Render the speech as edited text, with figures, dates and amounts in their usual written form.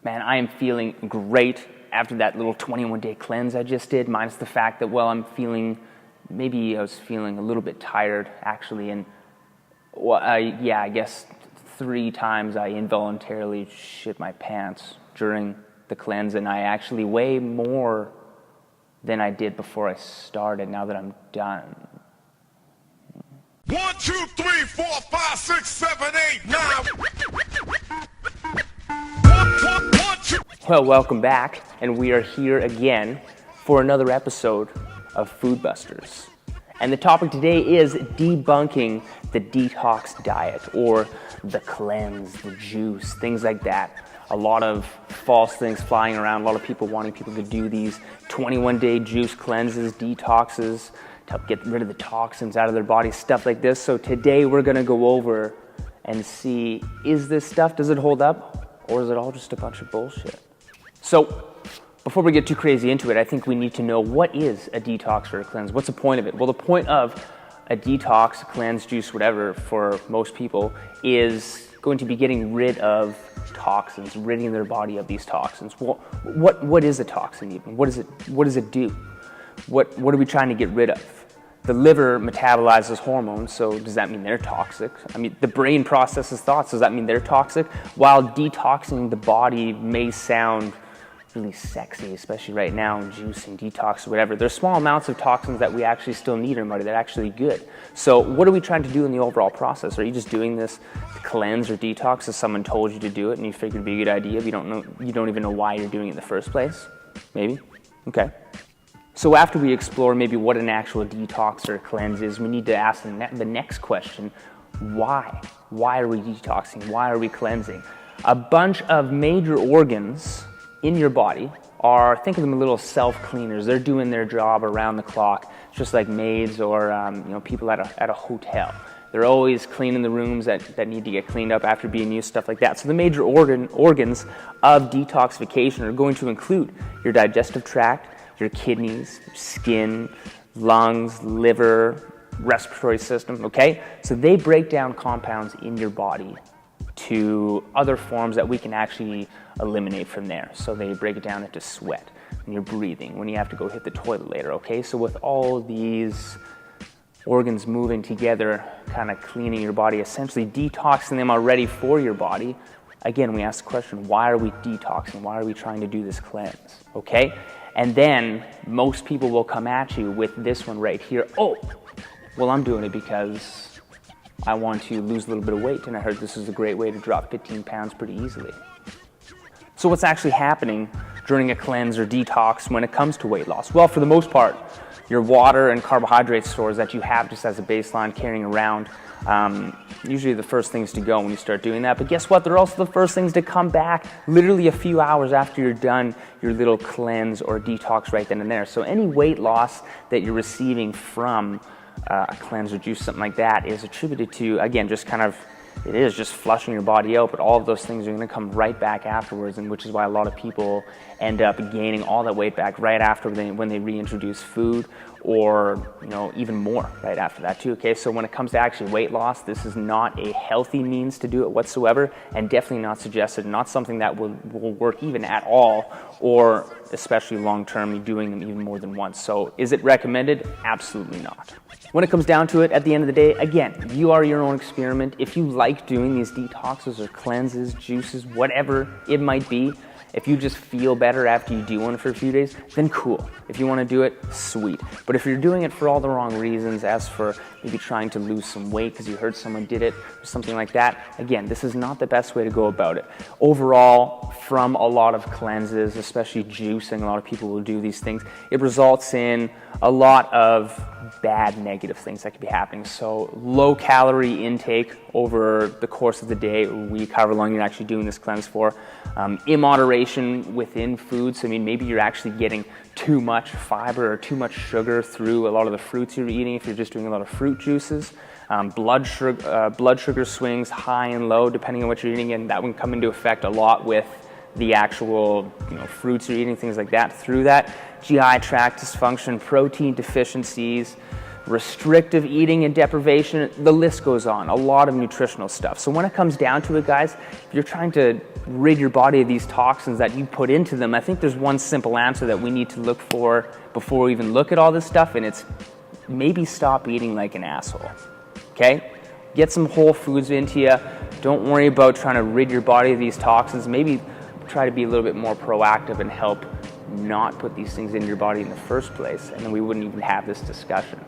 Man, I am feeling great after that little 21-day cleanse I just did, minus the fact that, well, maybe I was feeling a little bit tired, actually, and, I guess 3 times I involuntarily shit my pants during the cleanse, and I actually weigh more than I did before I started, now that I'm done. 1, 2, 3, 4, 5, 6, 7, 8, 9. Well, welcome back, and we are here again for another episode of FoodBusters. And the topic today is debunking the detox diet, or the cleanse, the juice, things like that. A lot of false things flying around, a lot of people wanting people to do these 21-day juice cleanses, detoxes, to help get rid of the toxins out of their body, stuff like this. So today we're gonna go over and see, is this stuff, does it hold up? Or is it all just a bunch of bullshit? So before we get too crazy into it, I think we need to know, what is a detox or a cleanse? What's the point of it? Well, the point of a detox, cleanse, juice, whatever, for most people, is going to be getting rid of toxins, ridding their body of these toxins. Well, what is a toxin even? What does it do? What are we trying to get rid of? The liver metabolizes hormones, so does that mean they're toxic? I mean, the brain processes thoughts, does that mean they're toxic? While detoxing the body may sound really sexy, especially right now in juicing, detox, whatever, there's small amounts of toxins that we actually still need in our body that are actually good. So what are we trying to do in the overall process? Are you just doing this to cleanse or detox because someone told you to do it and you figured it'd be a good idea, but you don't even know why you're doing it in the first place? Maybe? Okay. So after we explore maybe what an actual detox or cleanse is, we need to ask the next question: why? Why are we detoxing? Why are we cleansing? A bunch of major organs in your body are, think of them as little self-cleaners. They're doing their job around the clock, just like maids or people at a hotel. They're always cleaning the rooms that need to get cleaned up after being used, stuff like that. So the major organs of detoxification are going to include your digestive tract, your kidneys, your skin, lungs, liver, respiratory system, okay? So they break down compounds in your body to other forms that we can actually eliminate from there. So they break it down into sweat, when you're breathing, when you have to go hit the toilet later, okay? So with all these organs moving together, kind of cleaning your body, essentially detoxing them already for your body, again, we ask the question, why are we detoxing? Why are we trying to do this cleanse, okay? And then most people will come at you with this one right here. Oh, well, I'm doing it because I want to lose a little bit of weight, and I heard this is a great way to drop 15 pounds pretty easily. So what's actually happening during a cleanse or detox when it comes to weight loss? Well, for the most part, your water and carbohydrate stores that you have just as a baseline carrying around, usually the first things to go when you start doing that. But guess what? They're also the first things to come back literally a few hours after you're done your little cleanse or detox right then and there. So any weight loss that you're receiving from a cleanse or juice, something like that, is attributed to, again, it is just flushing your body out, but all of those things are going to come right back afterwards, and which is why a lot of people end up gaining all that weight back right after when they reintroduce food, or even more right after that too. Okay, so when it comes to actually weight loss, this is not a healthy means to do it whatsoever, and definitely not suggested, not something that will work even at all, or especially long term, you're doing them even more than once. So is it recommended? Absolutely not. When it comes down to it, at the end of the day, again, you are your own experiment. If you like doing these detoxes or cleanses, juices, whatever it might be, if you just feel better after you do one for a few days, then cool. If you want to do it, sweet. But if you're doing it for all the wrong reasons, as for maybe trying to lose some weight because you heard someone did it or something like that, again, this is not the best way to go about it. Overall, from a lot of cleanses, especially juicing, a lot of people will do these things, it results in a lot of bad negative things that could be happening. So low calorie intake over the course of the day or week, however long you're actually doing this cleanse for. Immoderation within foods. I mean, maybe you're actually getting too much fiber or too much sugar through a lot of the fruits you're eating if you're just doing a lot of fruit juices. Blood sugar swings high and low depending on what you're eating, and that would come into effect a lot with the actual fruits you're eating, things like that. Through that, GI tract dysfunction, protein deficiencies, restrictive eating and deprivation, the list goes on, a lot of nutritional stuff. So when it comes down to it, guys, if you're trying to rid your body of these toxins that you put into them, I think there's one simple answer that we need to look for before we even look at all this stuff, and it's maybe stop eating like an asshole, okay? Get some whole foods into you. Don't worry about trying to rid your body of these toxins. Maybe try to be a little bit more proactive and help not put these things in your body in the first place, and then we wouldn't even have this discussion.